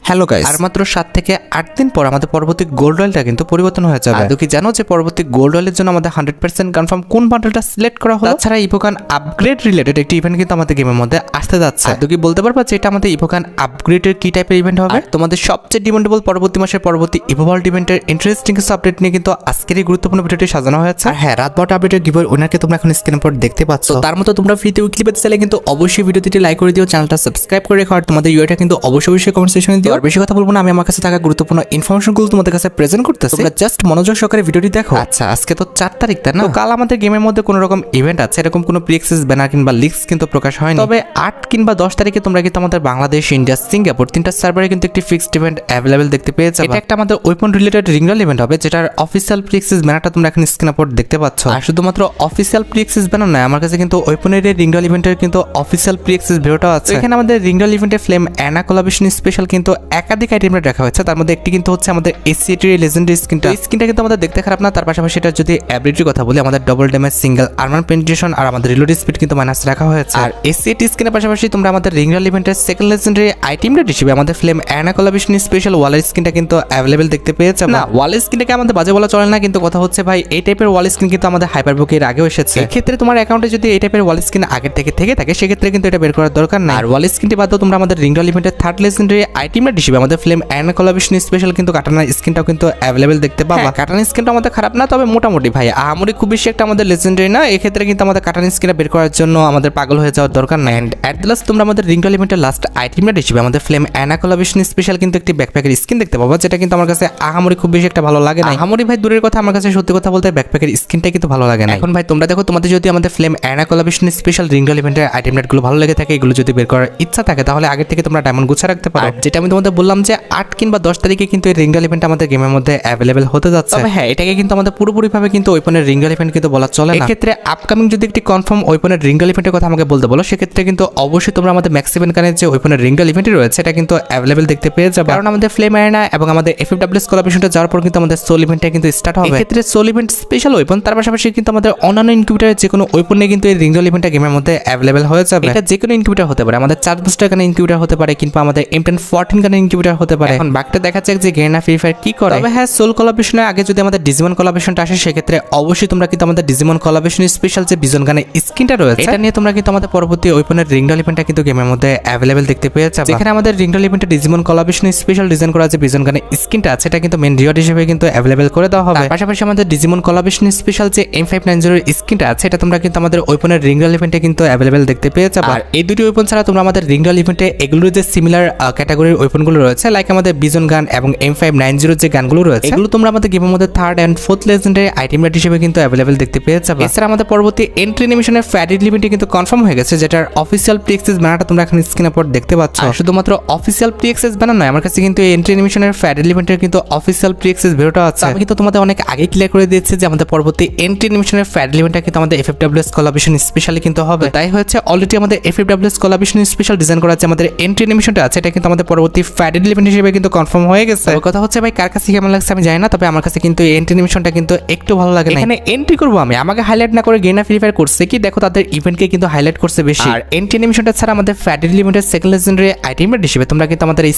Hello guys, আর মাত্র 7 থেকে 8 দিন পর আমাদের পরবর্তী গোল্ড রয়্যালটা কিন্তু পরিবর্তন হয়ে যাবে। আর কি জানো যে পরবর্তী গোল্ড রয়্যালের জন্য আমাদের 100% কনফার্ম কোন বান্ডেলটা সিলেক্ট করা হলো। তাছাড়া ইভোগান আপগ্রেড রিলেটেড একটি ইভেন্ট কিন্তু আমাদের গেমের মধ্যে আসতে যাচ্ছে। আর কি বলতে পারবা যে এটা আমাদের ইভোগান আপগ্রেডের কি টাইপের ইভেন্ট হবে? তোমাদের সবচেয়ে ডিমান্ডেবল পরবর্তী মাসের পরবর্তী ইভোভাল্ট ইভেন্টের ইন্টারেস্টিং কিছু আপডেট নিয়ে কিন্তু আজকের এই গুরুত্বপূর্ণ ভিডিওটি সাজানো হয়েছে। আর হ্যাঁ, রাত 12টা আপডেটের গিভওয়ে উইনারকে তোমরা এখন স্ক্রিনের উপর দেখতে পাচ্ছ। তার মতো তোমরা ফ্রিতে উইকলি পেতে চাইলে কিন্তু অবশ্যই ভিডিওটি লাইক করে দিও, চ্যানেলটা সাবস্ক্রাইব করে রেখো। আর তোমাদের ইউআইটা কিন্তু অবশ্যই কমেন্ট সেকশনে দিও। আর বেশি কথা বলবো না, আমি আমার কাছে থাকা গুরুত্বপূর্ণ ইনফরমেশনগুলো তোমাদের কাছে প্রেজেন্ট করতেছি, তোমরা জাস্ট মনোযোগ সহকারে ভিডিওটি দেখো। আচ্ছা, আজকে তো 4 তারিখ, তাই না? তো কাল আমাদের গেমের মধ্যে কোনো রকম ইভেন্ট আছে, এরকম কোনো প্রি অ্যাক্সেস ব্যানার কিংবা লিস্ট কিন্তু প্রকাশ হয়নি। তবে 8 কিংবা 10 তারিখে তোমরা কিন্তু আমাদের বাংলাদেশ, ইন্ডিয়া, সিঙ্গাপুর তিনটা সার্ভারে কিন্তু একটি ফিক্সড ইভেন্ট অ্যাভেলেবেল দেখতে পেয়ে যাবে। এটা একটা আমাদের ওয়েপন রিলেটেড রিংরল ইভেন্ট হবে, যেটার অফিসিয়াল প্রি অ্যাক্সেস ব্যানারটা তোমরা এখন স্ক্রিনের উপর দেখতে পাচ্ছ। আর শুধুমাত্র অফিসিয়াল প্রি অ্যাক্সেস ব্যানার নয়, আমার কাছে কিন্তু ওয়েপনের রিংরল ইভেন্টের কিন্তু অফিসিয়াল প্রি অ্যাক্সেস ভিডিওটাও আছে। এখানে আমাদের রিংরল ইভেন্টের ফ্লেম অ্যানা কোলাবরেশন স্পেশাল কিন্তু একাধিক আইটেম রাখা হয়েছে। তার মধ্যে একটি কিন্তু হচ্ছে আমাদের এসিএটির লেজেন্ডারি স্কিনটা। এই স্কিনটা কিন্তু আমাদের দেখতে খারাপ না, তার পাশাপাশি এটা যদি অ্যাবিলিটির কথা বলি, আমাদের double damage, single armour penetration আর আমাদের রিলোড স্পিড কিন্তু মাইনাস রাখা হয়েছে। আর এসিএটি স্কিনের পাশাপাশি তোমরা আমাদের রিংরল ইভেন্টের সেকেন্ড লেজেন্ডারি আইটেমটা হিসেবে আমাদের ফ্লেম অ্যানা কোলাবরেশন স্পেশাল ওয়ালের স্কিনটা কিন্তু অ্যাভেলেবেল দেখতে পেয়েছে। না, ওয়ালের স্কিনটাকে আমাদের বাজে বলা চলে না, কিন্তু কথা হচ্ছে ভাই এই টাইপের ওয়াল স্কিন কিন্তু আমাদের হাইপারবুকের আগেও এসেছে। এই ক্ষেত্রে তোমার অ্যাকাউন্টে যদি এই টাইপের ওয়াল স্কিন আগের থেকে থাকে সেক্ষেত্রে কিন্তু এটা বের করার দরকার নাই। আর ওয়াল স্কিনটি বাদও তোমরা আমাদের রিংরল ইভেন্টের থার্ড লেজেন্ডারি আইটেমটা হিসেবে আমাদের ফ্লেম অ্যানা কোলাবরেশন স্পেশাল কিন্তু কাটানা স্কিনটাও কিন্তু অ্যাভেলেবেল দেখতে পাবা। কাটানা স্কিনটা আমাদের খারাপ না, তবে মোটামুটি ভাই আহামরি খুব বেশি একটা আমাদের লেজেন্ডারি না। এই ক্ষেত্রে কিন্তু আমাদের কাটানা স্কিনটা বের করার জন্য আমাদের পাগল হয়ে যাওয়ার দরকার নাই। এন্ড অ্যাট দ্য লাস্ট তোমরা আমাদের রিংরল ইভেন্টের লাস্ট আইটেমটা হিসেবে আমাদের ফ্লেম অ্যানা কোলাবরেশন স্পেশাল কিন্তু একটি ব্যাকপ্যাকের স্কিন দেখতে পাবা, যেটা কিন্তু আমার কাছে আহামরি খুব বেশি একটা ভালো লাগে না। আহামরি ভাই দূরের কথা, আমার কাছে সত্যি কথা বলতে ব্যাকপ্যাকের স্কিনটাই কিন্তু ভালো লাগে না। এখন ভাই তোমরা দেখো, তোমাদের যদি আমাদের ফ্লেম অ্যানা কোলাবরেশন স্পেশাল রিংরল ইভেন্টের আইটেম রেটগুলো ভালো লেগে থাকে, এগুলো যদি বের করার ইচ্ছা থাকে, তাহলে আগের থেকে তোমরা ডায়মন্ড গুছা রাখতে পারো। যেটা আমি তোমাদের বললাম যে 8 কিংবা 10 তারিখে কিন্তু এই রিংরল ইভেন্ট আমাদের গেমের মধ্যে অ্যাভেলেবেল হতে যাচ্ছে। তবে হ্যাঁ, এটাকে কিন্তু আমাদের পুরোপুরিভাবে কিন্তু ওয়েপনের রিংরল ইভেন্ট কিন্তু বলা চলে না। এক্ষেত্রে আপকামিং যদি একটি কনফার্ম ওয়েপনের রিংরল ইভেন্টের কথা আমাকে বলতে বলো, সেক্ষেত্রে কিন্তু অবশ্যই তোমরা আমাদের ম্যাক্সিভেন কানের যে ওয়েপনের রিংরল ইভেন্টই রয়েছে, এটা কিন্তু অ্যাভেলেবেল দেখতে পেয়ে যাবে। কারণ আমাদের ফ্লেম অ্যারেনা এবং আমাদের এফএফডব্লিউএস কোলাবরেশনটা যাওয়ার পর কিন্তু আমাদের সোল ইভেন্টটা কিন্তু স্টার্ট হবে। এক্ষেত্রে সোল ইভেন্ট স্পেশাল ওয়েপন, তার পাশাপাশি কিন্তু আমাদের অন্যান্য ইনকিউবেটরের যে কোনো ওয়েপন নিয়ে কিন্তু এই রিংরল ইভেন্টটা গেমের মধ্যে অ্যাভেলেবেল হয়ে যাবে। এটা যে কোনো ইনকিউবেটর হতে পারে, আমাদের 4 বুস্টার গানের ইনকিউবেটর হতে পারে, কিংবা আমাদের M1014 গানের ইনকিউবেটর হতে পারে। এখন বাকিটা দেখা যাক যে গেনা ফ্রি ফায়ার কি করে। তবে হ্যাঁ, সোল কোলাবরেশনের আগে যদি আমাদের ডিজিমন কোলাবরেশনটা আসে, সেক্ষেত্রে অবশ্যই তোমরা কিন্তু আমাদের ডিজিমন কোলাবরেশন স্পেশাল যে বিজন গানের স্কিনটা রয়েছে, এটা নিয়ে তোমরা কিন্তু আমাদের পরবর্তী ওয়েপনের রিংরল ইভেন্টটা কিন্তু গেমের মধ্যে অ্যাভেলেবেল দেখতে পেয়ে যাবে। যেখানে আমাদের রিংরল ইভেন্টে ডিজিমন কোলাবরেশন স্পেশাল ডিজাইন করা যে বিজন গানের স্কিনটা আছে, এটা কিন্তু মেইন রিওয়ার্ড হিসেবে কিন্তু অ্যাভেলেবেল করে দেওয়া হবে। পাশাপাশি আমাদের ডিজিমন কোলাবরেশন স্পেশাল যে M590 এর স্কিনটা আছে, এটা তোমরা কিন্তু আমাদের ওয়েপনের রিংরল ইভেন্টে কিন্তু অ্যাভেলেবেল দেখতে পেয়ে যাবে। আর এই দুটি ওয়েপন ছাড়া তোমরা আমাদের রিংরল ইভেন্টে এগুলোর যে সিমিলার ক্যাটাগরির ওয়েপনগুলো রয়েছে, লাইক আমাদের বিজন গান এবং M590 যে গানগুলো রয়েছে, এগুলো তোমরা আমাদের গেমের মধ্যে third and fourth legendary item rate হিসেবে কিন্তু অ্যাভেলেবেল দেখতে পেয়ে যাবে। এছাড়া আমাদের পরবর্তী এন্ট্রি অ্যানিমেশনের ফ্যাডিড লিমিটে কিন্তু কনফার্ম হয়ে গেছে, যেটার অফিসিয়াল প্রি অ্যাক্সেস ব্যানারটা তোমরা এখন স্ক্রিনের উপর দেখতে পাচ্ছ। আর শুধুমাত্র অফিসিয়াল প্রি অ্যাক্সেস ব্যানার নয়, আমার কাছে কিন্তু এই এন্ট্রি অ্যানিমেশনের ফ্যাডিড লিমিটের কিন্তু অফিসিয়াল প্রি অ্যাক্সেস ভিডিওটা আছে। আমি কিন্তু তোমাদের অনেক আগে ক্লিয়ার করে দিয়েছি যে আমাদের পরবর্তী এন্ট্রি অ্যানিমেশনের ফ্যাডিড লিমিটটা কিন্তু আমাদের এফএফডব্লিউএস কোলাবরেশন স্পেশালি কিন্তু হবে। তাই হচ্ছে অলরেডি আমাদের এফএফডব্লিউএস কোলাবরেশন স্পেশাল ডিজাইন করা আছে আমাদের এন্ট্রি অ্যানিমেশনটা আছে, এটা কিন্তু আমাদের পরবর্তী ফ্যাডিড লিমিট হিসেবে কিন্তু কনফার্ম হয়ে গেছে। কথা হচ্ছে ভাই কার কাছে কেমন লাগছে আমি জানি না, তবে আমার কাছে কিন্তু এই এন্ট্রি অ্যানিমেশনটা কিন্তু একটু ভালো লাগে না। এখানে এন্ট্রি করবো আমি, আমাকে হাইলাইট না করে গেনা ফ্রি ফায়ার করছে কি, দেখো তাদের ইভেন্টকে কিন্তু হাইলাইট করছে বেশি। আর এন্ট্রি অ্যানিমেশনটা ছাড়া আমাদের faded limited second legendary item rate হিসেবে তোমরা কিন্তু আমাদের এই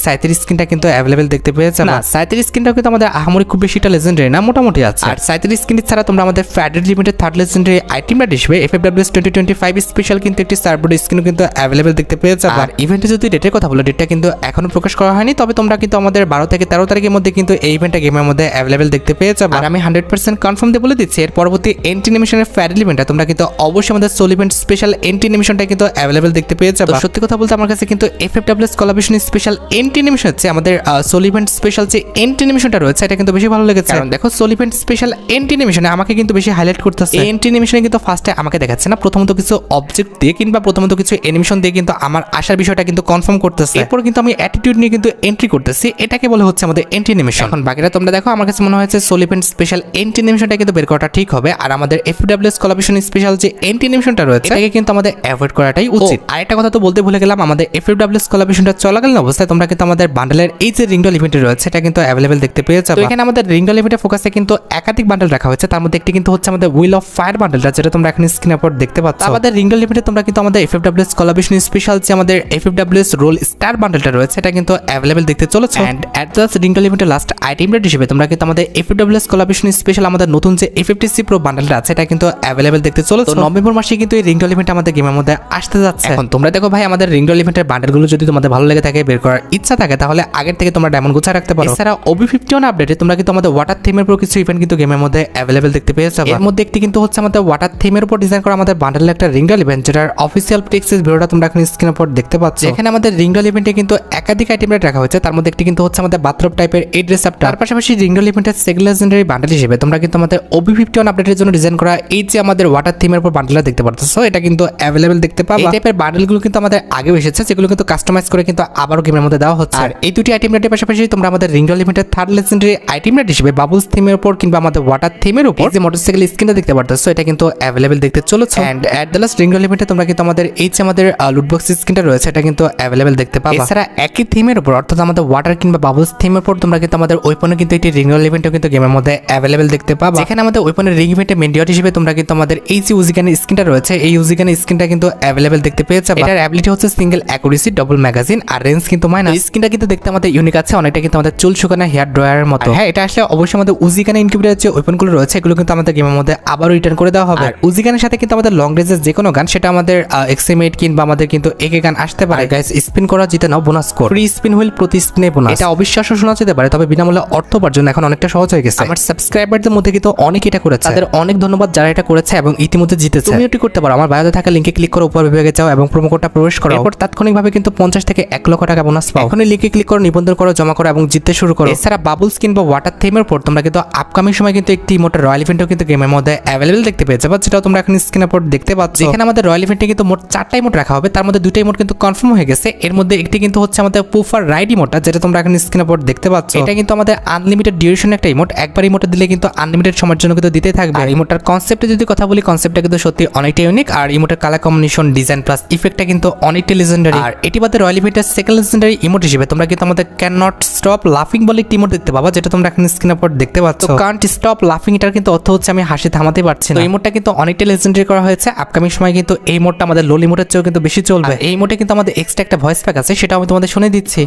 সাইতের স্কিনটা কিন্তু অ্যাভেলেবেল দেখতে পেয়েছো। না, সাইতের স্কিনটাও কিন্তু আমাদের আহামরি খুব বেশি একটা লেজেন্ডারি না, মোটামুটি আছে। আর সাইতের স্কিনটি ছাড়া তোমরা আমাদের faded limited third legendary item rate হিসেবে এফএফডব্লিউএস 2025 স্পেশাল কিন্তু একটি সার্ভার স্কিনও কিন্তু অ্যাভেলেবেল দেখতে পেয়েছো। আর ইভেন্টে যদি ডেটের কথা বলো, ডেটটা কিন্তু এখনো প্রকাশ করা হয়নি, তবে তোমরা কিন্তু আমাদের 12 থেকে 13 তারিখের মধ্যে কিন্তু এই ইভেন্টটা গেমের মধ্যে অ্যাভেলেবেল দেখতে পেয়েছো। আর আমি 100% কনফার্ম দিয়ে বলে দিচ্ছি, এর পরবর্তী এন্ট্রি অ্যানিমেশনের ফ্যাডিড ইভেন্টটা তোমরা কিন্তু অবশ্যই আমাদের সোল ইভেন্ট স্পেশাল এন্ট্রি অ্যানিমেশনটা কিন্তু অ্যাভেলেবেল দেখতে পেয়েছো। সত্যি কথা বলতে আমার কাছে কিন্তু FFWS collaboration special entry animation হচ্ছে আমাদের সোল ইভেন্ট স্পেশাল যে এন্ট্রি অ্যানিমেশনটা রয়েছে, এটা কিন্তু বেশি ভালো লেগেছে। কারণ দেখো, সোল ইভেন্ট স্পেশাল এন্ট্রি অ্যানিমেশনে আমাকে কিন্তু বেশি হাইলাইট করতেছে। এই এন্ট্রি অ্যানিমেশনে কিন্তু ফার্স্টে আমাকে দেখাচ্ছে না, প্রথমত কিছু অবজেক্ট দিয়ে কিংবা প্রথমত কিছু অ্যানিমেশন দিয়ে কিন্তু আমার আসার বিষয়টা কিন্তু কনফার্ম করতেছে। এরপর কিন্তু আমি অ্যাটিটিউড নিয়ে কিন্তু এন্ট্রি করতেছি, এটাকে বলে হচ্ছে আমাদের এন্ট্রি অ্যানিমেশন। এখন বাকিটা তোমরা দেখো, আমার কাছে মনে হয়েছে সোল ইভেন্ট স্পেশাল এন্ট্রি অ্যানিমেশনটা কিন্তু বের করাটা ঠিক হবে। আর আমাদের এফডব্লিউএস কোলাবরেশন স্পেশাল যে এন্ট্রি অ্যানিমেশনটা রয়েছে, এটাকে কিন্তু আমাদের অ্যাভয়েড করাটাই উচিত। আরেকটা কথা তো বলতে ভুলে গেলাম, আমাদের এফডব্লিউএস কোলাবরেশনটা চলাকালীন অবস্থায় তোমরা কিন্তু আমাদের বান্ডেলের এই যে রিংরল ইভেন্ট রয়েছে, এটা কিন্তু অ্যাভেলেবেল দেখতে পেয়ে যাবে। এখানে আমাদের রিংরল ইভেন্টের ফোকাসে কিন্তু একাধিক বান্ডেল রাখা হয়েছে, তার মধ্যে একটি কিন্তু হচ্ছে আমাদের হুইল অফ ফায়ার বান্ডেলটা, যেটা তোমরা এখন স্ক্রিনের উপর দেখতে পাচ্ছ। আমাদের রিংরল ইভেন্টে তোমরা কিন্তু আমাদের এফএফডব্লিউএস কোলাবরেশন স্পেশাল যে আমাদের এফএফডব্লিউএস রোল স্টার বান্ডেলটা রয়েছে, এটা কিন্তু অ্যাভেলেবেল দেখতে চলেছে। এন্ড অ্যাট দ্য রিংডল ইভেন্টের লাস্ট আইটেম রেট হিসেবে তোমরা কিন্তু আমাদের এফডব্লিউএস কোলাবরেশন স্পেশাল আমাদের নতুন যে এফএফটিসি প্রো বান্ডেলটা আছে এটা কিন্তু অ্যাভেলেবেল দেখতে চলেছে। তো নভেম্বর মাসে কিন্তু এই রিংডল ইভেন্ট আমাদের গেমের মধ্যে আসতে যাচ্ছে। এখন তোমরা দেখো ভাই, আমাদের রিংডল ইভেন্টের বান্ডেলগুলো যদি তোমাদের ভালো লেগে থাকে, বের করার ইচ্ছা থাকে, তাহলে আগের থেকে তোমরা ডায়মন্ড গুছা রাখতে পারো। এছাড়া OB51 আপডেটে তোমরা কিন্তু আমাদের ওয়াটার থিমের উপর কিছু ইভেন্ট কিন্তু গেমের মধ্যে অ্যাভেলেবেল দেখতে পেয়ে যাবে। এর মধ্যে একটি কিন্তু হচ্ছে আমাদের ওয়াটার থিমের উপর ডিজাইন করা আমাদের বান্ডেল একটা রিংডল ইভেন্ট, যেটার অফিসিয়াল টেক্সট ভিডিওটা তোমরা এখন স্ক্রিনের উপর দেখতে পাচ্ছ। এখানে আমাদের রিংডল ইভেন্টে কিন্তু একাধিক আইটেম রেট রাখা হয়েছে। তার মধ্যে একটি কিন্তু হচ্ছে আমাদের বাথরুম টাইপের এই ড্রেস আপটা। তার পাশাপাশি রিংডল ইভেন্টের সেকেন্ড লেজেন্ডারি বান্ডেল হিসেবে তোমরা কিন্তু আমাদের OB51 আপডেটের জন্য ডিজাইন করা এই যে আমাদের ওয়াটার থিমের উপর বান্ডেলটা দেখতে পারতেছো, এটা কিন্তু অ্যাভেলেবেল দেখতে পাবা। এই টাইপের বান্ডেলগুলো কিন্তু আমাদের আগেও এসেছে, যেগুলো কিন্তু কাস্টমাইজ করে কিন্তু আবারও গেমের মধ্যে দেওয়া হচ্ছে। আর এই দুটি আইটেম রেটের পাশাপাশি তোমরা আমাদের রিংডল ইভেন্টের থার্ড লেজেন্ডারি আইটেম রেট হিসেবে বাবলস থিমের উপর কিংবা আমাদের ওয়াটার থিমের উপর যে মোটরসাইকেল স্ক্রিনটা দেখতে পারতেছো, এটা কিন্তু অ্যাভেলেবেল দেখতে চলেছে। এন্ড অ্যাট দ্য লাস্ট রিংডল ইভেন্টে তোমরা কিন্তু আমাদের এই যে আমাদের লুটবক্স স্ক্রিনটা রয়েছে, এটা কিন্তু অ্যাভেলেবেল দেখতে পাবা। এছাড়া একই থিমের উপর অর্থাৎ আমাদের ওয়াটার কিংবা বাবলস থিমের উপর তোমরা কিন্তু আমাদের ওয়েপনে কিন্তু একটি রিংডল ইভেন্টও কিন্তু গেমের মধ্যে অ্যাভেলেবেল দেখতে পাবা। যেখানে আমাদের ওয়েপনের রিং ইভেন্টে মেন ডিওট হিসেবে তোমরা কিন্তু আমাদের এই যে উজিগানের স্ক্রিনটা রয়েছে, এই উজিগানের স্ক্রিনটা কিন্তু অ্যাভেলেবেল দেখতে পেয়ে যাবে। এটার অ্যাবিলিটি হচ্ছে সিঙ্গেল অ্যাকুরেসি, ডবল ম্যাগাজিন আর রেঞ্জ কিন্তু মাইনাস। স্ক্রিনটা কিন্তু দেখতে আমাদের ইউনিক আছে, অনেকটা কিন্তু আমাদের চুল শুকানো হেয়ার ড্রয়ারের মতো। হ্যাঁ, এটা আসলে অবশ্যই আমাদের উজিগানের ইনকিউবেটরের যে ওয়েপনগুলো রয়েছে এগুলো কিন্তু আমাদের গেমের মধ্যে আবারও রিটার্ন করে দেওয়া হবে। আর উজিগানের সাথে কিন্তু আমাদের লং রেঞ্জের যে কোনো গান, সেটা আমাদের XM8 কিংবা আমাদের কিন্তু AK গান আসতে পারে। গাইস, স্পিন করা জিতে নাও bonus code, free spin wheel প্রতি স্পিনে বোনাস। এটা অবিশ্বাস্য শোনা যেতে পারে, তবে বিনামূল্যে অর্থ উপার্জন এখন অনেকটা সহজ হয়ে গেছে। আমার সাবস্ক্রাইবারদের মধ্যে কিন্তু অনেক এটা করেছে, তাদের অনেক ধন্যবাদ যারা এটা করেছে এবং ইতিমধ্যে জিতেছে। তুমি এটি করতে পারো, আমার বায়োতে থাকা লিংকে ক্লিক করে উপর বিভাগে যাও এবং প্রোমো কোডটা প্রবেশ করো। এরপর তাৎক্ষণিকভাবে কিন্তু 50 থেকে 1 লক্ষ টাকা বোনাস পাও। এখনই লিংকে ক্লিক করো, নিবন্ধন করো, জমা করো এবং জিততে শুরু করো। এছাড়া বাবলস কিংবা ওয়াটার থিমের উপর তোমরা কিন্তু আপকামিং সময় কিন্তু একটি মোট রয়্যাল ইভেন্টও কিন্তু গেমের মধ্যে অ্যাভেলেবেল দেখতে পেয়ে যাবে, যেটা তোমরা এখন স্ক্রিনের উপর দেখতে পাচ্ছ। এখানে আমাদের রয়্যাল ইভেন্টে কিন্তু মোট 4টা ইমোট রাখা হবে, তার মধ্যে 2টা ইমোট কিন্তু কনফার্ম হয়ে গেছে। এর মধ্যে একটি কিন্তু হচ্ছে আমাদের পুফার রাইড ইমোটটা, যেটা তোমরা এখন স্ক্রিনের উপর দেখতে পাচ্ছ। এটা কিন্তু আমাদের আনলিমিটেড ডিউরেশন একটা ইমোট, একবার ইমোটে দিলে কিন্তু আনলিমিটেড সময়ের জন্য কিন্তু দিতে থাকবে। আর ইমোটার কনসেপ্টে যদি কথা বলি, কনসেপ্টটা কিন্তু সত্যি অনেকটা ইউনিক। আর ইমোটের কালার কম্বিনেশন, ডিজাইন প্লাস ইফেক্টটা কিন্তু অনেকটা লেজেন্ডারি। আর এটি বাদে রয়্যাল ইভেন্টের সেকেন্ড লেজেন্ডারি ইমোট হিসেবে তোমরা কিন্তু আমাদের ক্যান নট স্টপ লাফিং বলে একটি ইমোট দেখতে পাবা, যেটা তোমরা এখন স্ক্রিনের উপর দেখতে পাচ্ছ। কান্ট স্টপ লাফিং, এটার কিন্তু অর্থ হচ্ছে আমি হাসি থামাতে পারছি না। তো এই ইমোটটা কিন্তু অনেকটা লেজেন্ডারি করা হয়েছে। আপকামিং সময় কিন্তু এই ইমোটটা আমাদের লোল ইমোটের চেয়েও কিন্তু বেশি চলবে। এই ইমোটে কিন্তু আমাদের এক্সট্রা একটা ভয়েস প্যাক আছে, সেটা আমি তোমাদের শুনে দিচ্ছি।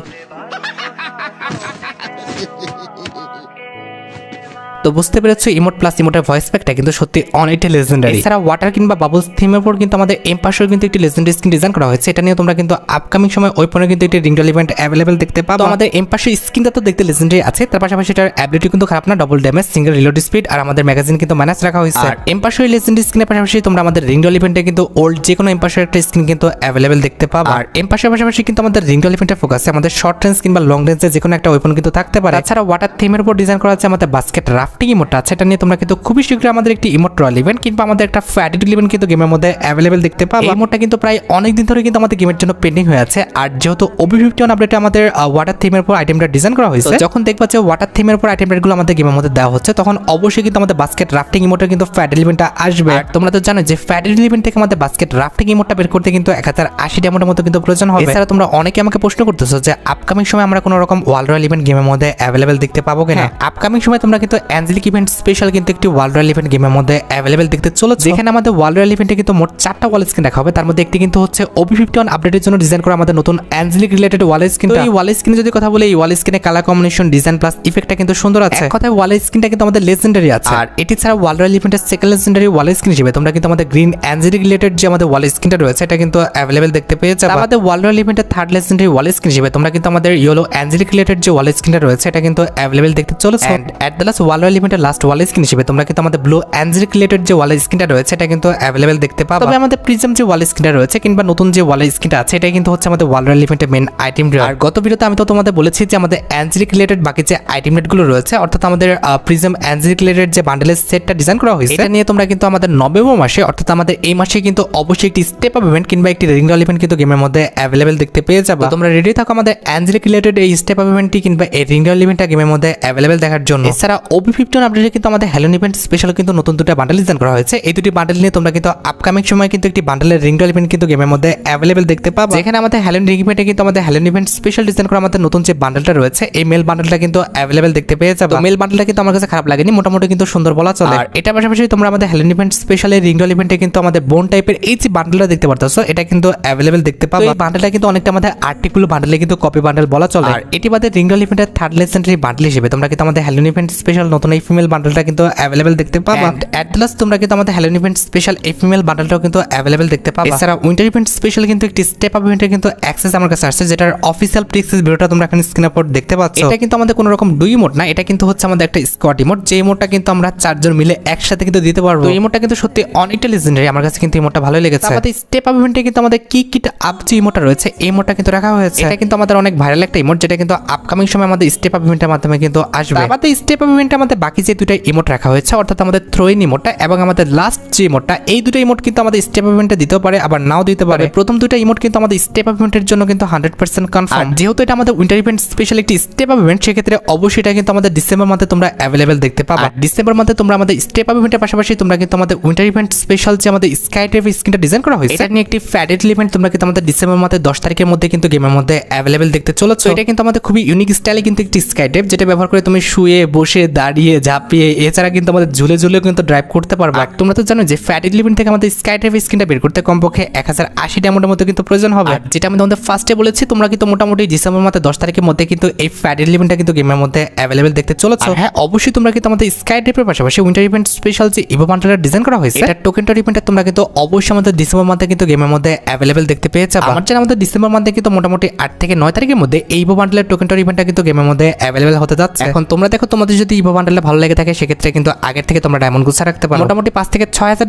তো বুঝতে পেরেছো, ইমোট প্লাস ইমোটের ভয়েস প্যাকটা কিন্তু সত্যি অনেকটা লেজেন্ডারি। এছাড়া ওয়াটার কিংবা বাবলস থিমের উপর কিন্তু আমাদের এমপাশেও কিন্তু একটি লেজেন্ডারি স্কিন ডিজাইন করা হয়েছে। এটা নিয়ে তোমরা কিন্তু আপকামিং সময় ওয়েপনে কিন্তু একটি রিংডল ইভেন্ট অ্যাভেলেবেল দেখতে পাবো। আমাদের এমপাশের স্কিনটা তো দেখতে লেজেন্ডারি আছে, তার পাশাপাশি এটার অ্যাবিলিটি কিন্তু খারাপ না, double damage, single reload speed আর আমাদের ম্যাগাজিন কিন্তু মাইনাস রাখা হয়েছে। আর এমপাশের লেজেন্ডারি স্কিনের পাশাপাশি তোমরা আমাদের রিংডল ইভেন্টে কিন্তু ওল্ড যে কোনো এমপাশের একটা স্কিন কিন্তু অ্যাভেলেবেল দেখতে পাবো। আর এমপাশের পাশাপাশি কিন্তু আমাদের রিংডল ইভেন্টের ফোকাসে আমাদের শর্ট রেঞ্জ কিংবা লং রেঞ্জে যে কোনো একটা ওয়েপন কিন্তু থাকতে পারে। তাছাড়া ওয়াটার থিমের উপর ডিজাইন করা আছে আমাদের বাস্কেট রাফটিং ইমোটটা আছে, এটা তোমরা কিন্তু খুবই শীঘ্রই আমাদের একটি ইমোট রয়্যাল ইভেন্ট কিংবা আমাদের একটা ফ্যাটিড ইভেন্ট কিন্তু গেমের মধ্যে অ্যাভেলেবেল দেখতে পাবো। এই ইমোটটা কিন্তু প্রায় অনেক দিন ধরে কিন্তু আমাদের গেমের জন্য পেন্ডিং হয়ে আছে। আর যেহেতু OB51 আপডেটে আমাদের ওয়াটার থিমের উপর আইটেমটা ডিজাইন করা হয়েছে, যখন দেখবা যে ওয়াটার থিমের উপর আইটেম রেটগুলো আমাদের গেমের মধ্যে দেওয়া হচ্ছে, তখন অবশ্যই কিন্তু আমাদের বাস্কেট রাফটিং ইমোটের কিন্তু ফ্যাটিড ইভেন্টটা আসবে। আর তোমরা তো জানো যে ফ্যাটিড ইভেন্ট থেকে আমাদের বাস্কেট রাফটিং ইমোটটা বের করতে কিন্তু 1080 ডায়মন্ডের মতো কিন্তু প্রয়োজন হবে। এছাড়া তোমরা অনেকে আমাকে প্রশ্ন করতেছো যে আপকামিং সময় আমরা কোনো রকম ওয়ার্ল্ড রয়্যাল ইভেন্ট গেমের মধ্যে অ্যাভেলেবেল দেখতে পাবো কিনা। আপকামিং সময় তোমরা কিন্তু অ্যাঞ্জেলিক ইভেন্ট স্পেশাল কিন্তু একটি ওয়ার্ল্ড রয়্যাল ইভেন্ট গেমের মধ্যে অ্যাভেলেবেল দেখতে চলেছে, যেখানে আমাদের ওয়ার্ল্ড রয়্যাল ইভেন্টে কিন্তু মোট 4টা ওয়াল স্ক্রিন রাখা হবে। তার মধ্যে একটি কিন্তু হচ্ছে OB51 আপডেটের জন্য ডিজাইন করা আমাদের নতুন অ্যাঞ্জেলিক রিলেটেড ওয়াল স্ক্রিন। এই ওয়াল স্ক্রিনে যদি কথা বলি, এই ওয়াল স্ক্রিনে কালার কম্বিনেশন, ডিজাইন প্লাস ইফেক্টটা কিন্তু সুন্দর আছে। এক কথায় ওয়াল স্ক্রিনটা কিন্তু আমাদের লেজেন্ডারি আছে। আর এটি ছাড়া ওয়ার্ল্ড রয়্যাল ইভেন্টের সেকেন্ড লেজেন্ডারি ওয়াল স্ক্রিন হিসেবে তোমরা কিন্তু আমাদের গ্রিন অ্যাঞ্জেলিক রিলেটেড যে আমাদের ওয়াল স্ক্রিনটা রয়েছে, এটা কিন্তু অ্যাভেলেবেল দেখতে পেয়ে যাবে। আমাদের ওয়ার্ল্ড রয়্যাল ইভেন্টের থার্ড লেজেন্ডারি ওয়াল স্ক্রিন হিসেবে তোমরা কিন্তু আমাদের ইয়েলো অ্যাঞ্জেলিক রিলেটেড যে ওয়াল স্ক্রিনটা রয়েছে, এটা কিন্তু অ্যাভেলেবেল দেখতে চলেছে। And at the last world royal ইভেন্টের লাস্ট ওয়াল স্ক্রিন হিসেবে তোমরা কিন্তু আমাদের ব্লু অ্যাঞ্জেলিক রিলেটেড যে ওয়াল স্ক্রিনটা রয়েছে, এটা কিন্তু অ্যাভেলেবেল দেখতে পাবো। তবে আমাদের প্রিজম যে ওয়াল স্ক্রিনটা রয়েছে কিংবা নতুন যে ওয়াল স্ক্রিনটা আছে, এটা কিন্তু হচ্ছে আমাদের ওয়ার্ল্ড রয়্যাল ইভেন্টের মেন আইটেম। আর গত ভিডিওতে আমি তো তোমাদের বলেছি যে আমাদের অ্যাঞ্জেলিক রিলেটেড বাকি যে আইটেম রেটগুলো রয়েছে, অর্থাৎ আমাদের প্রিজম অ্যাঞ্জেলিক রিলেটেড যে বান্ডেলের সেটটা ডিজাইন করা হয়েছে, এটা নিয়ে তোমরা কিন্তু আমাদের নভেম্বর মাসে অর্থাৎ আমাদের এই মাসে কিন্তু অবশ্যই একটি স্টেপ আপ ইভেন্ট কিংবা একটি রিংডল ইভেন্ট কিন্তু গেমের মধ্যে অ্যাভেলেবেল দেখতে পেয়ে যাবে। তোমরা রেডি থাকো আমাদের অ্যাঞ্জেলিক রিলেটেড এই স্টেপ আপ ইভেন্টটি কিংবা এই রিংডল ইভেন্টটা গেমের মধ্যে অ্যাভেলেবেল দেখার জন্য। এছাড়া 51 আপডেটে কিন্তু আমাদের হ্যালোন ইভেন্ট স্পেশাল কিন্তু নতুন দুটো বান্ডেল ডিজাইন করা হয়েছে। এই দুটি বান্ডেল নিয়ে তোমরা কিন্তু আপকামিং সময় কিন্তু একটি বান্ডেলের রিং রয়্যাল ইভেন্ট কিন্তু গেমের মধ্যে অ্যাভেলেবল দেখতে পাবে। যেখানে আমাদের হ্যালোন রিং ইভেন্টে কিন্তু আমাদের হ্যালোন ইভেন্ট স্পেশাল ডিজাইন করা আমাদের নতুন যে বান্ডেলটা রয়েছে এই মেল বান্ডেলটা কিন্তু অ্যাভেলেবল দেখতে পেয়ে যাবে। মেল বান্ডেলটা কিন্তু আমার কাছে খারাপ লাগেনি, মোটামুটি কিন্তু সুন্দর বলা চলে। আর এটা পাশাপাশি তোমরা আমাদের হ্যালোন ইভেন্ট স্পেশালের রিং রয়্যাল ইভেন্টে কিন্তু আমাদের বোন টাইপের এই যে বান্ডেলটা দেখতে পারতেছো এটা কিন্তু অ্যাভেলেবল দেখতে পাবে। এই বান্ডেলটা কিন্তু অনেকটা আমাদের আর্টিকুলো বান্ডেলে কিন্তু কপি বান্ডেল বলা চলে। আর এটি বাদে রিং রয়্যাল ইভেন্টের থার্ড লেজেন্ডারি বান্ডেল হিসেবে তোমরা কিন্তু আমাদের হ্যালোন ইভেন্ট স্পেশাল নতুন এই ফিমেল বান্ডেলটা কিন্তু অ্যাভেলেবল দেখতে পাবা। অ্যাট লাস্ট তোমরা কিন্তু আমাদের হ্যালোন ইভেন্ট স্পেশাল এই ফিমেল বান্ডেলটাও কিন্তু অ্যাভেলেবল দেখতে পাবা। এছাড়া উইন্টার ইভেন্ট স্পেশাল কিন্তু একটি স্টেপ আপ ইভেন্টের কিন্তু অ্যাক্সেস আমার কাছে আসছে, যেটার অফিসিয়াল প্রিক্সেস ভিডিওটা তোমরা এখানে স্ক্রিনের উপর দেখতে পাচ্ছ। এটা কিন্তু আমাদের কোনো রকম দুই ইমোট না, এটা কিন্তু হচ্ছে আমাদের একটা স্কোয়াড ইমোট, যে ইমোটটা কিন্তু আমরা চারজন মিলে একসাথে কিন্তু দিতে পারবো। এই ইমোটটা কিন্তু সত্যি অনেকটা লেজেন্ডারি, আমার কাছে কিন্তু ইমোটটা ভালো লেগেছে। আমাদের স্টেপ আপ ইভেন্টে কিন্তু আমাদের কিট আপ যে ইমোটটা রয়েছে এই ইমোটটা কিন্তু রাখা হয়েছে। এটা কিন্তু আমাদের অনেক ভাইরাল একটা ইমোট, যেটা কিন্তু আপকামিং সময় আমাদের স্টেপ আপ ইভেন্টের মাধ্যমে কিন্তু আসবে। আমাদের স্টেপ আপ ইভেন্টে আমাদের বাকি যে দুটো ইমোট রাখা হয়েছে, অর্থাৎ আমাদের থ্রোইন ইমোটটা এবং আমাদের লাস্ট যে ইমোটটা, এই দুটো ইমোট কিন্তু আমাদের স্টেপ আপ ইভেন্টে দিতেও পারে আবার নাও দিতে পারে। প্রথম দুটো ইমোট কিন্তু আমাদের স্টেপ আপ ইভেন্টের জন্য কিন্তু 100% কনফার্ম। যেহেতু এটা আমাদের উইন্টার ইভেন্ট স্পেশাল একটি স্টেপ আপ ইভেন্ট, সেক্ষেত্রে অবশ্যই এটা কিন্তু আমাদের ডিসেম্বর মাসে তোমরা অ্যাভেলেবল দেখতে পাবা। ডিসেম্বর মাসে তোমরা আমাদের স্টেপ আপ ইভেন্টের পাশাপাশি তোমরা কিন্তু আমাদের উইন্টার ইভেন্ট স্পেশাল যে আমাদের স্কাই টাইপ স্কিনটা ডিজাইন করা হয়েছে এটা নিয়ে একটি ফ্যাডেড ইভেন্ট তোমরা কিন্তু আমাদের ডিসেম্বর মাসে 10 তারিখের মধ্যে কিন্তু গেমের মধ্যে অ্যাভেলেবল দেখতে চলেছে। এটা কিন্তু আমাদের খুবই ইউনিক স্টাইলে কিন্তু একটি স্কাই টাইপ, যেটা ব্যবহার করে তুমি শুয়ে বসে দাঁড়িয়ে ঝাঁপিয়ে এছাড়া কিন্তু আমাদের ঝুলে ঝুলেও কিন্তু ড্রাইভ করতে পারবে। তোমরা তো জানো যে ফ্যাডেড ইভেন্ট থেকে আমাদের স্কাই টাইপ স্কিনটা বের করতে কমপক্ষে 1080 ডায়মন্ডের মতো কিন্তু প্রয়োজন হবে। যেটা আমি তোমাদের ফার্স্টে বলেছি, তোমরা কিন্তু মোটামুটি ডিসেম্বর মাসে 10 তারিখের মধ্যে কিন্তু এই ফ্যাডেড ইভেন্টটা কিন্তু গেমের মধ্যে অ্যাভেলেবল দেখতে চলেছে। হ্যাঁ, অবশ্যই তোমরা কিন্তু আমাদের স্কাই টাইপের পাশাপাশি উইন্টার ইভেন্ট স্পেশাল যে ইভো বান্ডেলটা ডিজাইন করা হয়েছে এটা টোকেনটার ইভেন্টটা তোমরা কিন্তু অবশ্যই আমাদের ডিসেম্বর মাসে কিন্তু গেমের মধ্যে অ্যাভেলেবল দেখতে পেয়ে যাবে। আমার জানা আমাদের ডিসেম্বর মাসে কিন্তু মোটামুটি 8 থেকে 9 তারিখের মধ্যে এই ইভো বান্ডেলের টোকেনটার ইভেন্টটা কিন্তু গেমের মধ্যে অ্যাভেলেবল হতে যাচ্ছে। এখন তোমরা দেখো, তোমাদের যদি ইভো বান্ডেলটা ভালো লেগে থাকে সেক্ষেত্রে কিন্তু আগের থেকে তোমরা ডায়মন্ড গুছা রাখতে পারো। মোটামুটি 5 থেকে 6000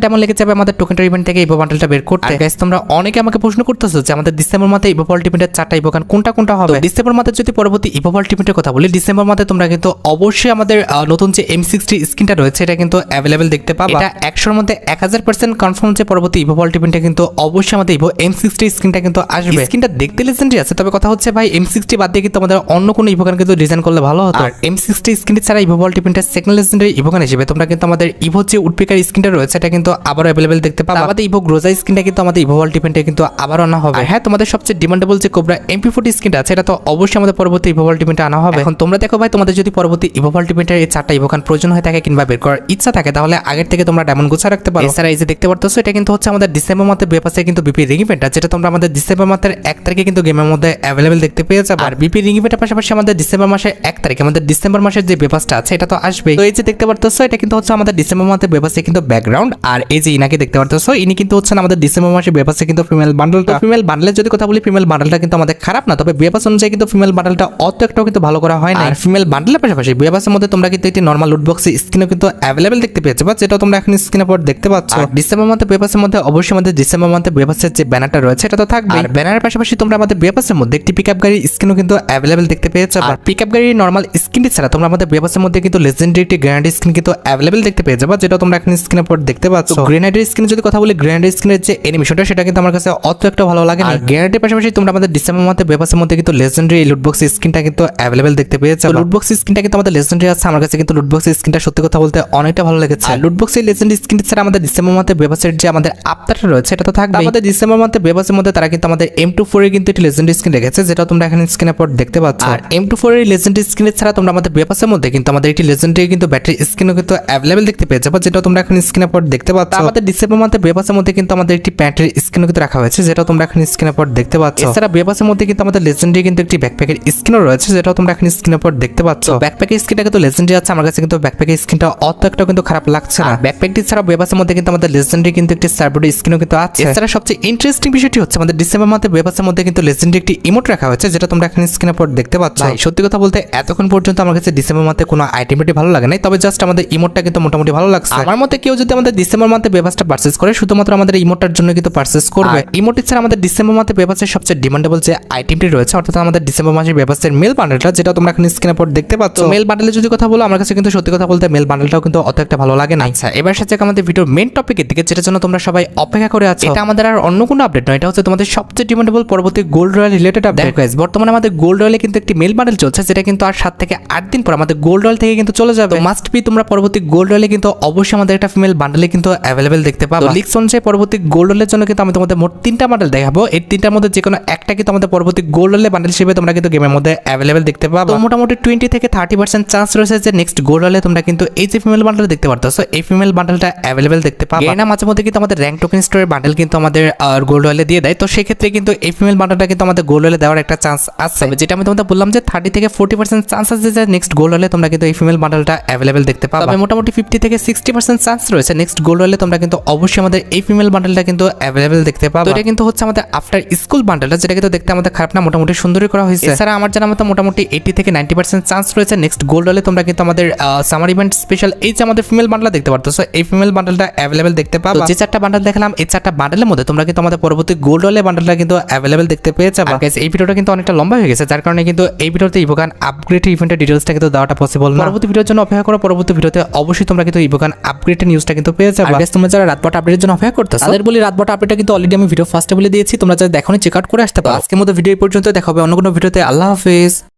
ডায়মন্ড লেগে যাবে আমাদের টোকেনটার ইভেন্ট থেকে ইভো বান্ডেলটা বের করতে। গাইস, তোমরা অনেকে আমাকে প্রশ্ন করতেছো যে আমাদের ডিসেম্বর মাসে ইভো ভল্ট ইভেন্টের 4টা ইভো গান কোনটা হবে। ডিসেম্বর মাসে যদি পরবর্তী ইভো ভল্ট ইভেন্টের কথা বলি, ডিসেম্বর মাসে তোমরা কিন্তু অবশ্যই আমাদের নতুন যে M60 স্কিনটা রয়েছে এটা কিন্তু অ্যাভেলেবল দেখতে পাবে। এটা 100 এর মধ্যে 1000% কনফার্ম যে পরবর্তী ইভো ভল্ট ইভেন্টে কিন্তু অবশ্যই আমাদের ইভো M60 স্কিনটা কিন্তু আসবে। স্কিনটা দেখতে লেজেন্ডারি আছে, তবে কথা হচ্ছে ভাই M60 বাদ দিয়ে কিন্তু আমাদের অন্য কোনো ইভো গান কিন্তু ডিজাইন করলে ভালো হতো। আর M60 স্কিন ছাড়া ইভো ভল্ট ইভেন্টের সেকেন্ড লেজেন্ডারি ইভো গান হিসেবে তোমরা কিন্তু আমাদের ইভো যে উডপিকার স্কিনটা রয়েছে এটা কিন্তু আবার অ্যাভেলেবল দেখতে পাবে। আমাদের ইভো গ্রোজা স্কিনটা কিন্তু আমাদের ইভো ভল্ট ইভেন্টে কিন্তু আবার আনা হবে। হ্যাঁ, তোমাদের সবচেয়ে ডিমান্ডেবল যে কোবরা MP40 স্কিনটা আছে এটা তো অবশ্যই আমাদের পরবর্তী ইভো ভল্ট ইভেন্টে আনা হবে। এখন তোমরা দেখো ভাই, তোমাদের যদি পরবর্তী ইভো ভল্ট ইভেন্টের এই 4টা ইভো গান প্রয়োজন হয়ে থাকে কিংবা বের করার ইচ্ছা থাকে তাহলে আগের থেকে তোমরা ডায়মন্ড গুছা রাখতে পারো। এছাড়া এই যে দেখতে পারতেছো এটা কিন্তু হচ্ছে আমাদের ডিসেম্বর মাসে বেপাসে কিন্তু বিপি রিং ইভেন্টটা, যেটা তোমরা আমাদের ডিসেম্বর মাসের 1 তারিখে কিন্তু গেমের মধ্যে অ্যাভেলেবল দেখতে পেয়ে যাবে। আর বিপি রিং ইভেন্টের পাশাপাশি আমাদের ডিসেম্বর মাসের 1 তারিখে আমাদের ডিসেম্বর মাসের যে বেপাসটা আছে এটা তো আসবে। তো এই যে দেখতে পারতেছো এটা কিন্তু হচ্ছে আমাদের ডিসেম্বর মাসে বেপাসে কিন্তু ব্যাকগ্রাউন্ড। আর এই যে ইনাকে দেখতে পারতেছো ইনি কিন্তু হচ্ছে আমাদের ডিসেম্বর মাসে বেপাসে কিন্তু ফিমেল বান্ডেলটা। ফিমেল বান্ডেলের যদি কথা বলি, ফিমেল বান্ডেলটা কিন্তু আমাদের খারাপ না, তবে বেপাস অনুযায়ী কিন্তু ফিমেল বান্ডেলটা অত একটাও কিন্তু ভালো করা হয় না। আর ফিমেল বান্ডেলের পাশাপাশি বেপাসের মধ্যে তোমরা কিন্তু একটি নরমাল লুট বক্স স্কিনও কিন্তু অ্যাভেলেবল দেখতে পেয়েছো, যেটা তোমরা এখন স্ক্রিনের পর দেখতে পাচ্ছ। ডিসেম্বর মাসে বেপাসের মধ্যে অবশ্যই আমাদের ডিসেম্বর মাসে বেপাসের যে ব্যানারটা রয়েছে এটা তো থাকবে। আর ব্যানারের পাশাপাশি তোমরা আমাদের বেপাসের মধ্যে একটি পিকআপ গাড়ির স্কিনও কিন্তু অ্যাভেলেবল দেখতে পেয়েছো। আর পিকআপ গাড়ির নরমাল স্কিনটি ছাড়া তোমরা আমাদের বেপাসের মধ্যে কিন্তু লেজেন্ডারি একটি গ্রেনেড স্কিন কিন্তু অ্যাভেলেবল দেখতে পেয়ে যাবে, যেটা তোমরা এখন স্ক্রিনের পর দেখতে পাচ্ছ। গ্রেনেডের স্কিনের যদি কথা বলি, গ্রেনেডের স্কিনের যে অ্যানিমেশনটা সেটা কিন্তু আমার কাছে অত একটা ভালো লাগে না। গ্রেনেডের পাশাপাশি তোমরা আমাদের ডিসেম্বর মাসে বেপাসের মধ্যে কিন্তু লেজেন্ডারি লুটবক্স স্কিনটা কিন্তু অ্যাভেলেবল দেখতে পেয়ে যাবে। লুটবক্স স্কিনটা কিন্তু আমাদের লেজেন্ডারি আছে, আমার কাছে কিন্তু লুটবক্স স্কিনটা সত্যি কথা বলতে অনেকটা ভালো লেগেছে। লুটবক্সের লেজেন্ডারি স্কিন ছাড়া আমাদের ডিসেম্বর মাসে বেপাসের যে আমাদের আফটারটা রয়েছে এটা তো থাকবে। আমাদের ডিসেম্বর মাসে বেপাসের মধ্যে তারা কিন্তু আমাদের M24 এর কিন্তু একটি লেজেন্ডারি স্কিন রেখেছে, যেটা তোমরা এখানে স্ক্রিনের পর দেখতে পাচ্ছ। আর M24 এর লেজেন্ডারি স্কিন ছাড়া তোমরা আমাদের বেপাসের মধ্যে কিন্তু আমাদের একটি লেজেন্ডারি কিন্তু ব্যাটারি স্কিনও কিন্তু অ্যাভেলেবল দেখতে পেয়ে যাবে, যেটা তোমরা এখন স্ক্রিনের পর দেখতে পাচ্ছ। আমাদের ডিসেম্বর মাসে বেপাসের মধ্যে কিন্তু আমাদের একটি প্যান্টের স্কিনও কিন্তু রাখা হয়েছে, যেটা তোমরা এখন স্ক্রিনের পর দেখতে পাচ্ছ। এছাড়া বেপাসের মধ্যে কিন্তু আমাদের লেজেন্ডারি কিন্তু একটি ব্যাকপ্যাকের স্কিনও রয়েছে, যেটা তোমরা এখন স্ক্রিনের পর দেখতে পাচ্ছ। ব্যাকপ্যাকের স্কিনটা কিন্তু লেজেন্ডারি আছে, আমার কাছে কিন্তু ব্যাকপ্যাকের স্কিনটা অত একটা কিন্তু খারাপ লাগছে না। ব্যাকপ্যাকটি ছাড়া বেপাসের মধ্যে কিন্তু আমাদের লেজেন্ডারি কিন্তু একটি সার্বোর্ড স্কিনও কিন্তু আছে। এছাড়া সবচেয়ে ইন্টারেস্টিং বিষয়টি হচ্ছে আমাদের ডিসেম্বর মাসে বেপাসের মধ্যে কিন্তু লেজেন্ডারি একটি ইমোট রাখা হয়েছে, যেটা তোমরা এখন স্ক্রিনের পর দেখতে পাচ্ছ। সত্যি কথা বলতে এতক্ষণ পর্যন্ত আমার কাছে ডিসেম্বর মাসে কোনো আইটেমটি ভালো লাগে নাই, তবে জাস্ট আমাদের ইমোটটা কিন্তু মোটামুটি ভালো লাগছে। আমার মতে কেউ যদি আমাদের ডিসেম্বর মাসে বেপাসটা পারচেজ করে শুধুমাত্র আমাদের ইমোটটার জন্য কিন্তু পারচেজ করবে। ইমোট ছাড়া আমাদের ডিসেম্বর মাসে বেপাসের সবচেয়ে ডিমান্ডেবল যে আইটেমটি রয়েছে, অর্থাৎ আমাদের ডিসেম্বর মাসে বেপাসের মেল বান্ডেলটা, যেটা তোমরা এখন স্ক্রিনের পর দেখতে পাচ্ছ। মেল বান্ডেলের যদি কথা বলো, আমার কাছে কিন্তু সত্যি কথা বলতে মেল বান্ডেলটাও কিন্তু অত একটা ভালো লাগে না। আচ্ছা, এবার সাথে আমাদের ভিডিওর মেইন টপিকের দিকে, যেটার জন্য তোমরা সবাই অপেক্ষা করে আছো। এটা আমাদের আর অন্য কোনো আপডেট নয়, এটা হচ্ছে তোমাদের সবচেয়ে ডিমান্ডেবল পরবর্তী gold royal related update. Guys, বর্তমানে আমাদের গোল্ড রয়্যালে কিন্তু একটি মেল বান্ডেল চলছে, যেটা কিন্তু আর 7 থেকে 8 দিন পর আমাদের গোল্ড রয়্যাল থেকে কিন্তু চলে যাবে। মাস্ট বি তোমরা পরবর্তী গোল্ড রয়্যালে কিন্তু অবশ্যই আমাদের একটা ফিমেল বান্ডেলে কিন্তু অ্যাভেলেবেল দেখতে পাবো। লিক্স অনুযায়ী পরবর্তী গোল্ড রয়্যালের জন্য কিন্তু আমি তোমাদের মোট 3টা বান্ডেল দেখাবো। এই 3টার মধ্যে যে কোনো একটা কিন্তু আমাদের পরবর্তী গোল্ড রয়্যালে বান্ডেল হিসেবে তোমরা কিন্তু গেমের মধ্যে অ্যাভেলেবেল দেখতে পাবো। তো মোটামুটি 20 থেকে 30% চান্স রয়েছে যে নেক্সট গোল্ড রয়্যালে তোমরা কিন্তু এই যে ফিমেল বান্ডেল দেখতে পারতেছো এই ফিমেল বান্ডেলটা অ্যাভেলেবেল দেখতে পাবো। না মাঝে মধ্যে কিন্তু আমাদের র্যাঙ্ক টোকেন স্টোরের বান্ডেল কিন্তু আমাদের গোল্ড রয়্যালে দিয়ে দেয়। তো সেই ক্ষেত্রে কিন্তু এই ফিমেল বান্ডেলটা কিন্তু আমাদের গোল্ড রয়্যালে দেওয়ার একটা চান্স আছে, যেটা আমি তোমাদের বললাম যে 30 থেকে 40% চান্স আছে যে নেক্সট গোল্ড রয়্যালে তোমরা কিন্তু এই ফিমেল বান্ডেলটা অ্যাভেলেবেল দেখতে পাবে। তবে মোটামুটি 50 থেকে 60% চান্স রয়েছে নেক্সট গোল্ড রয়্যালে তোমরা কিন্তু অবশ্যই আমাদের এই ফিমেল বান্ডেলটা কিন্তু অ্যাভেলেবেল দেখতে পাবে। তো এটা কিন্তু হচ্ছে আমাদের আফটার স্কুল বান্ডেলটা, যেটা কিন্তু দেখতে আমাদের খারাপ না, মোটামুটি সুন্দরই করা হয়েছে। এছাড়া আমার জানা মতো মোটামুটি 80 থেকে 90% চান্স রয়েছে নেক্সট গোল্ড রয়্যালে তোমরা কিন্তু আমাদের সামার ইভেন্ট স্পেশাল এই যে আমাদের ফিমেল বান্ডেল দেখতে পারতেছো এই ফিমেল বান্ডেলটা অ্যাভেলেবেল দেখতে পাবে। যে 4টা বান্ডেল দেখালাম এই 4টা বান্ডেলের মধ্যে তোমরা কিন্তু আমাদের পরবর্তী গোল্ড রয়্যালে বান্ডেলটা কিন্তু অ্যাভেলেবেল দেখতে পেয়ে যাবে। গাইস এই ভিডিওটা কিন্তু অনেকটা লম্বা হয়ে গেছে, যার কারণে কিন্তু এই ভিডিওতে ইভোগান আপগ্রেড ইভেন্টের ডিটেইলসটা কিন্তু দেওয়াটা পসিবল না। পরবর্তী ভিডিওর জন্য অপেক্ষা করো, পরবর্তী ভিডিওতে অবশ্যই তোমরা কিন্তু ইভোগান আপগ্রেডের নিউজটা কিন্তু পেয়ে যাবে। গাইস তোমরা যারা রাতবট আপডেটের জন্য অপেক্ষা করতেছো তাদের বলি রাতবট আপডেটটা কিন্তু অলরেডি আমি ভিডিও ফার্স্টে বলে দিয়েছি, তোমরা যারা দেখোনি চেক আউট করে আসতে পারো। আজকের মতো ভিডিও এই পর্যন্ত, দেখা হবে অন্য কোনো ভিডিওতে। আল্লাহ হাফেজ।